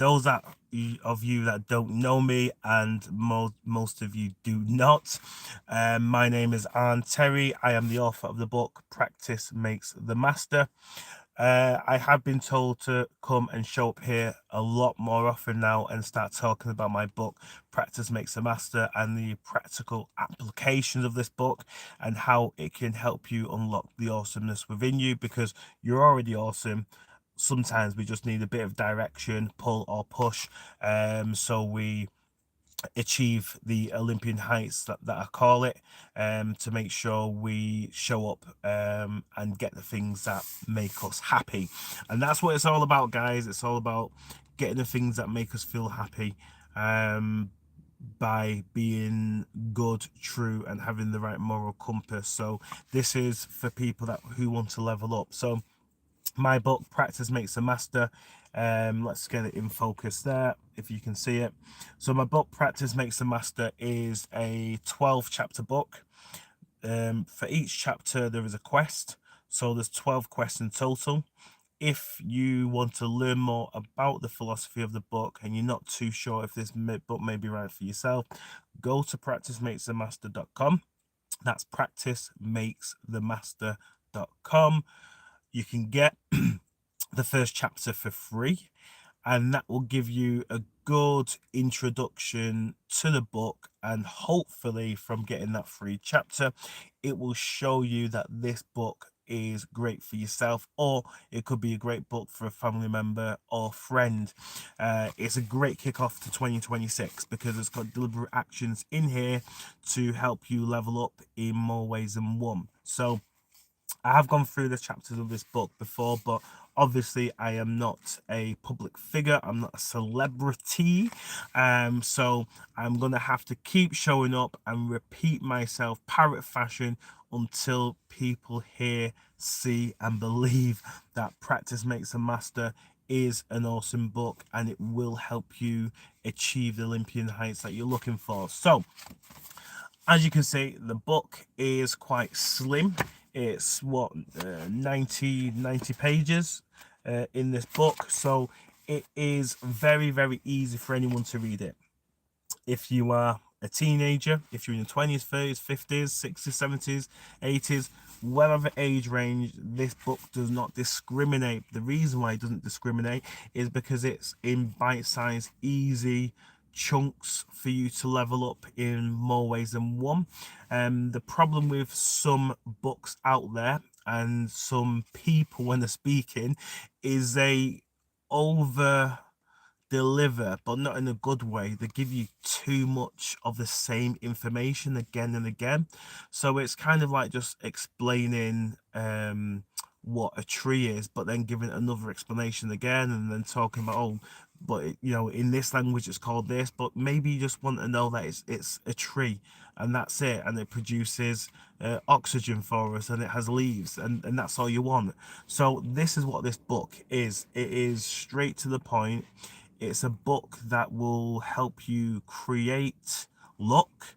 those of you that don't know me, and most of you do not, my name is Arn Terry. I am the author of the book Practice Makes the Master. I have been told to come and show up here a lot more often now and start talking about my book, Practice Makes the Master, and the practical applications of this book and how it can help you unlock the awesomeness within you, because you're already awesome. Sometimes we just need a bit of direction, pull or push, so we achieve the Olympian heights that I call it, to make sure we show up and get the things that make us happy. And that's what it's all about, guys. It's all about getting the things that make us feel happy, by being good, true, and having the right moral compass. So this is for people who want to level up. So my book, Practice Makes a Master. Let's get it in focus there, if you can see it. So my book, Practice Makes a Master, is a 12 chapter book. For each chapter there is a quest, so there's 12 quests in total. If you want to learn more about the philosophy of the book and you're not too sure if this book may be right for yourself, go to practicemakesthemaster.com. That's practicemakesthemaster.com. You can get the first chapter for free, and that will give you a good introduction to the book, and hopefully from getting that free chapter it will show you that this book is great for yourself, or it could be a great book for a family member or friend. It's a great kickoff to 2026 because it's got deliberate actions in here to help you level up in more ways than one. So I have gone through the chapters of this book before, but obviously I am not a public figure. I'm not a celebrity. So I'm going to have to keep showing up and repeat myself parrot fashion until people hear, see, and believe that Practice Makes a Master is an awesome book and it will help you achieve the Olympian heights that you're looking for. So as you can see, the book is quite slim. It's what, 90 pages in this book, so it is very easy for anyone to read it. If you are a teenager, if you're in your 20s, 30s, 50s, 60s, 70s, 80s, whatever age range, this book does not discriminate. The reason why it doesn't discriminate is because it's in bite-sized, easy chunks for you to level up in more ways than one. The problem with some books out there and some people when they're speaking is they over deliver, but not in a good way. They give you too much of the same information again and again. So it's kind of like just explaining what a tree is, but then giving another explanation again, and then talking about, oh, but in this language it's called this, but maybe you just want to know that it's a tree and that's it, and it produces oxygen for us, and it has leaves, and that's all you want. So this is what this book is. It is straight to the point. It's a book that will help you create luck.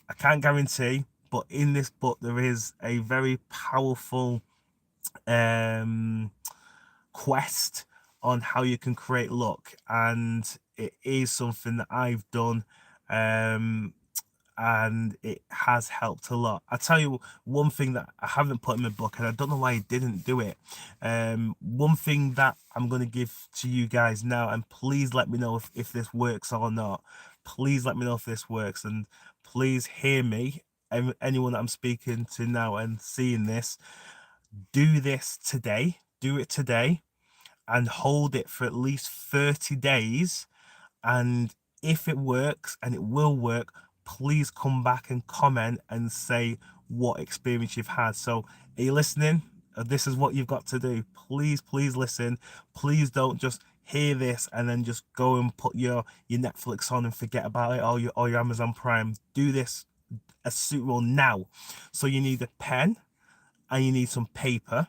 I can't guarantee, but in this book there is a very powerful quest on how you can create luck, and it is something that I've done, and it has helped a lot. I tell you one thing that I haven't put in my book, and I don't know why I didn't do it. One thing that I'm going to give to you guys now, and please let me know if this works or not. Please let me know if this works, and please hear me, anyone that I'm speaking to now and seeing this. Do this today. Do it today and hold it for at least 30 days. And if it works, and it will work, please come back and comment and say what experience you've had. So are you listening? This is what you've got to do. Please listen. Please don't just hear this and then just go and put your Netflix on and forget about it, or your Amazon Prime. Do this as soon now. So you need a pen and you need some paper.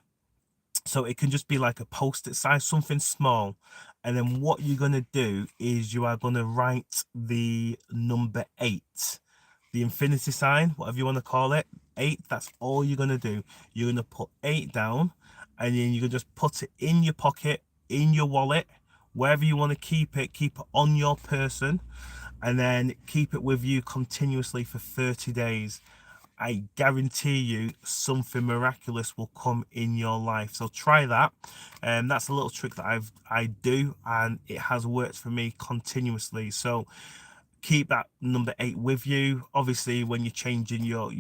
So it can just be like a post-it size, something small. And then what you're going to do is you are going to write the number 8, the infinity sign, whatever you want to call it, 8. That's all you're going to do. You're going to put 8 down, and then you can just put it in your pocket, in your wallet, wherever you want to keep it on your person, and then keep it with you continuously for 30 days. I guarantee you something miraculous will come in your life. So try that. That's a little trick that I do, and it has worked for me continuously. So keep that number 8 with you. Obviously, when you're changing your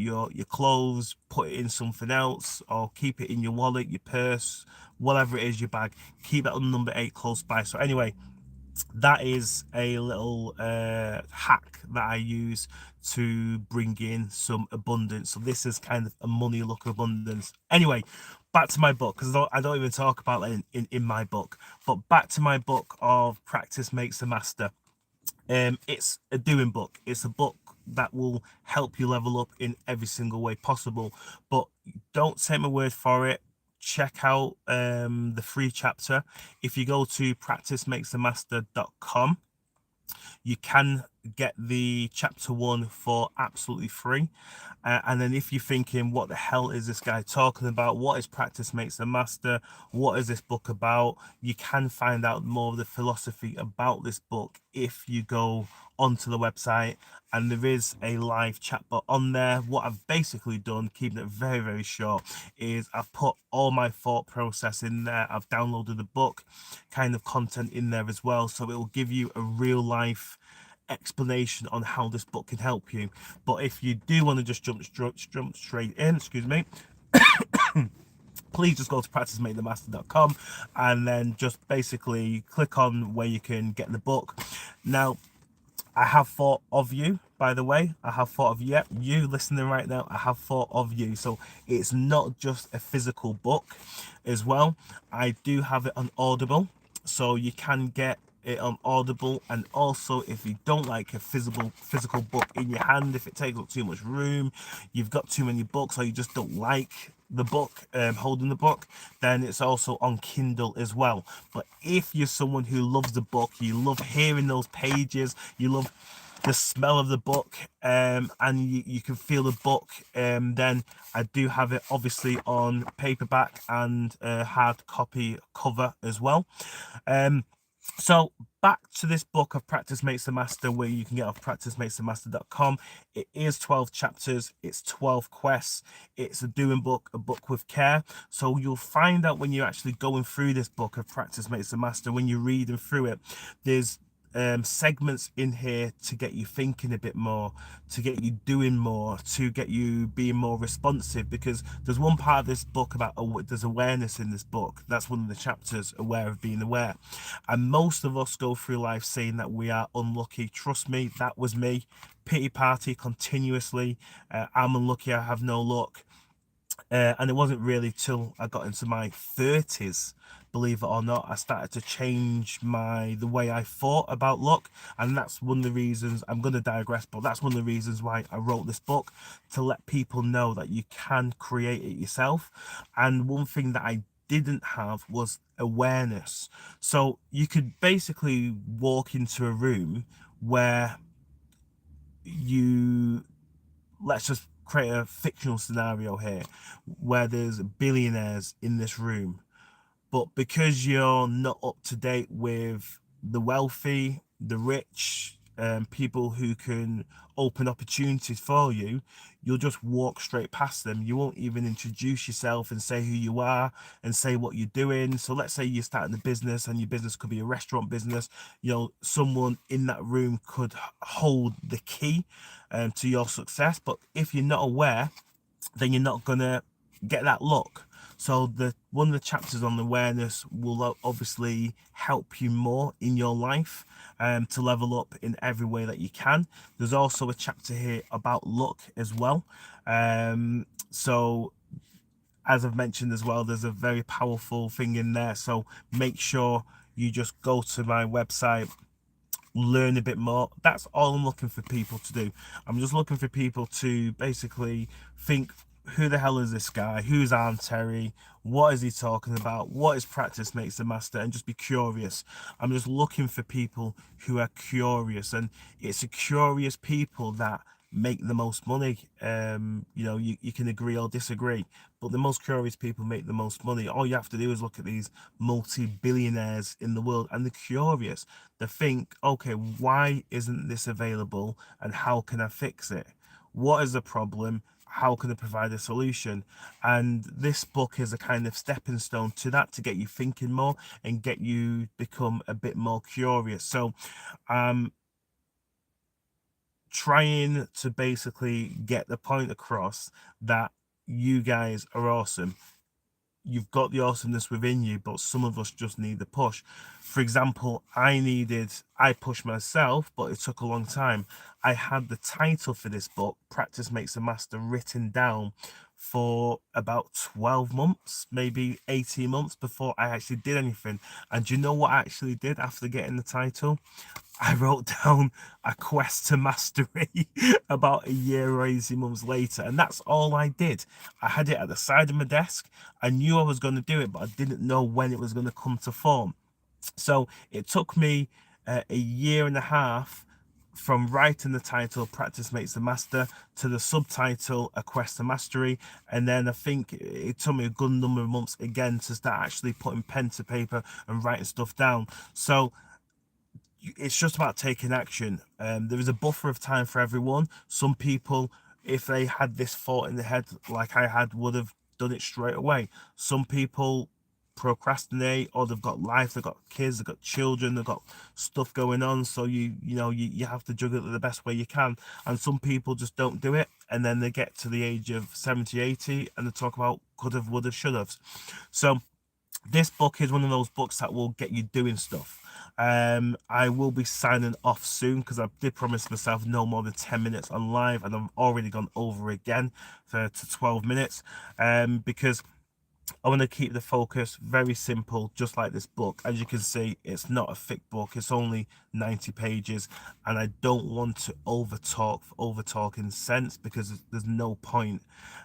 clothes, put it in something else, or keep it in your wallet, your purse, whatever it is, your bag. Keep that number 8 close by. So anyway, that is a little hack that I use to bring in some abundance. So this is kind of a money look abundance. Anyway, back to my book, because I don't even talk about that in my book. But back to my book of Practice Makes the Master. It's a doing book. It's a book that will help you level up in every single way possible. But don't take my word for it. Check out the free chapter. If you go to practicemakesthemaster.com, you can get the chapter 1 for absolutely free. And then if you're thinking, what the hell is this guy talking about? What is Practice Makes the Master? What is this book about? You can find out more of the philosophy about this book if you go onto the website, and there is a live chatbot on there. What I've basically done, keeping it very, very short, is I've put all my thought process in there. I've downloaded the book kind of content in there as well, so it will give you a real life explanation on how this book can help you. But if you do want to just jump straight in, excuse me, please just go to practicemakethemaster.com and then just basically click on where you can get the book. Now, I have thought of you, by the way. I have thought of you listening right now. I have thought of you. So it's not just a physical book as well. I do have it on Audible, so you can get it on Audible. And also, if you don't like a physical book in your hand, if it takes up too much room, you've got too many books, or you just don't like the book, holding the book, then it's also on Kindle as well. But if you're someone who loves the book, you love hearing those pages, you love the smell of the book, and you can feel the book, then I do have it obviously on paperback and hard copy cover as well. So back to this book of Practice Makes the Master, where you can get off practicemakesthemaster.com. It is 12 chapters, it's 12 quests, it's a doing book, a book with care. So you'll find out when you're actually going through this book of Practice Makes the Master, when you're reading through it, there's segments in here to get you thinking a bit more, to get you doing more, to get you being more responsive. Because there's one part of this book about there's awareness in this book. That's one of the chapters, aware of being aware. And most of us go through life saying that we are unlucky. Trust me, that was me. Pity party continuously. I'm unlucky, I have no luck. And it wasn't really till I got into my 30s, believe it or not, I started to change the way I thought about luck. And that's one of the reasons, I'm going to digress, but that's one of the reasons why I wrote this book, to let people know that you can create it yourself. And one thing that I didn't have was awareness. So you could basically walk into a room where let's just create a fictional scenario here, where there's billionaires in this room, but because you're not up to date with the wealthy, the rich, people who can open opportunities for you, you'll just walk straight past them. You won't even introduce yourself and say who you are and say what you're doing. So let's say you're starting a business, and your business could be a restaurant business. Someone in that room could hold the key to your success. But if you're not aware, then you're not gonna get that look. So one of the chapters on awareness will obviously help you more in your life, to level up in every way that you can. There's also a chapter here about luck as well. So as I've mentioned as well, there's a very powerful thing in there. So make sure you just go to my website, learn a bit more. That's all I'm looking for people to do. I'm just looking for people to basically think, who the hell is this guy? Who's Arm Terry? What is he talking about? What is Practice Makes the Master? And just be curious. I'm just looking for people who are curious, and it's a curious people that make the most money. You know, you can agree or disagree, but the most curious people make the most money. All you have to do is look at these multi-billionaires in the world, and they're curious. They think, okay, why isn't this available, and how can I fix it? What is the problem? How can I provide a solution? And this book is a kind of stepping stone to that, to get you thinking more and get you become a bit more curious. So trying to basically get the point across that you guys are awesome. You've got the awesomeness within you, but some of us just need the push. For example, I pushed myself, but it took a long time. I had the title for this book, Practice Makes a Master, written down for about 12 months, maybe 18 months before I actually did anything. And do you know what I actually did after getting the title? I wrote down a quest to mastery about a year or 18 months later, and that's all I did. I had it at the side of my desk. I knew I was going to do it, but I didn't know when it was going to come to form. So it took me a year and a half from writing the title Practice Makes the Master to the subtitle A Quest to Mastery, and then I think it took me a good number of months again to start actually putting pen to paper and writing stuff down. So it's just about taking action. There is a buffer of time for everyone. Some people, if they had this thought in the head like I had, would have done it straight away. Some people procrastinate, or they've got life, they've got kids, they've got children, they've got stuff going on, so you have to juggle it the best way you can. And some people just don't do it, and then they get to the age of 70, 80, and they talk about could have, would have, should have. So this book is one of those books that will get you doing stuff. I will be signing off soon because I did promise myself no more than 10 minutes on live, and I've already gone over again to 12 minutes, because I want to keep the focus very simple, just like this book. As you can see, it's not a thick book. It's only 90 pages, and I don't want to over talk in sense, because there's no point.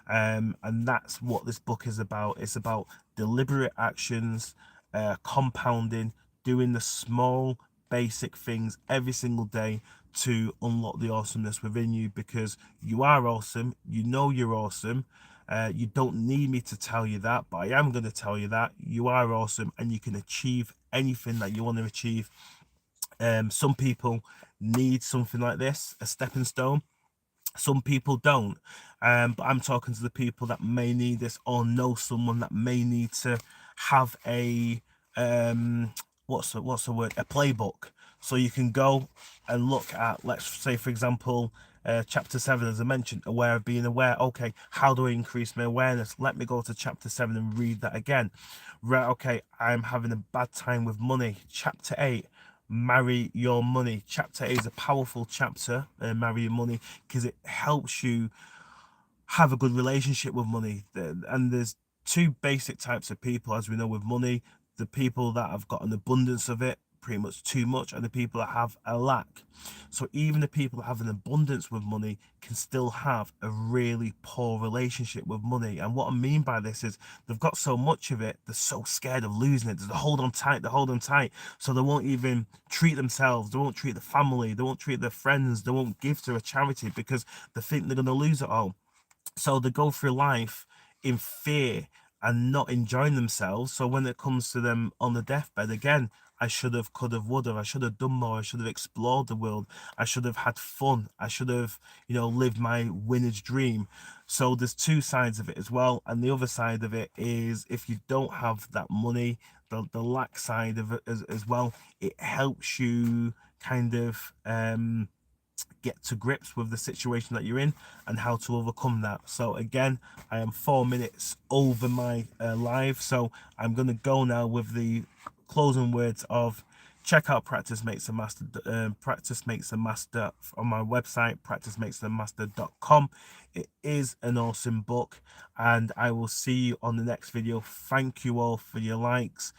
And that's what this book is about. It's about deliberate actions, compounding, doing the small basic things every single day to unlock the awesomeness within you, because you are awesome. You know you're awesome. You don't need me to tell you that, but I am going to tell you that you are awesome, and you can achieve anything that you want to achieve. Some people need something like this, a stepping stone. Some people don't, but I'm talking to the people that may need this, or know someone that may need to have a what's the word, a playbook, so you can go and look at, let's say for example, chapter 7, as I mentioned, aware of being aware. Okay, how do I increase my awareness? Let me go to chapter 7 and read that again. Right, okay, I'm having a bad time with money. Chapter 8, marry your money. Chapter 8 is a powerful chapter, marry your money, because it helps you have a good relationship with money. And there's two basic types of people, as we know, with money: the people that have got an abundance of it, pretty much too much, and the people that have a lack. So even the people that have an abundance with money can still have a really poor relationship with money. And what I mean by this is they've got so much of it, they're so scared of losing it. They hold on tight, they hold on tight. So they won't even treat themselves, they won't treat the family, they won't treat their friends, they won't give to a charity, because they think they're going to lose it all. So they go through life in fear and not enjoying themselves. So when it comes to them on the deathbed, again, I should have, could have, would have, I should have done more, I should have explored the world, I should have had fun, I should have, lived my winner's dream. So there's two sides of it as well. And the other side of it is, if you don't have that money, the lack side of it as well, it helps you kind of get to grips with the situation that you're in and how to overcome that. So again, I am 4 minutes over my live, so I'm going to go now with the closing words of: check out Practice Makes a Master, Practice Makes a Master on my website, practicemakesamaster.com. It is an awesome book, and I will see you on the next video. Thank you all for your likes.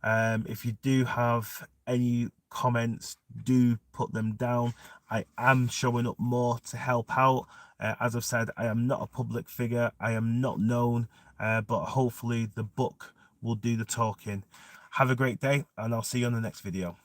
If you do have any comments, do put them down. I am showing up more to help out. As I've said, I am not a public figure, I am not known, but hopefully the book will do the talking. Have a great day, and I'll see you on the next video.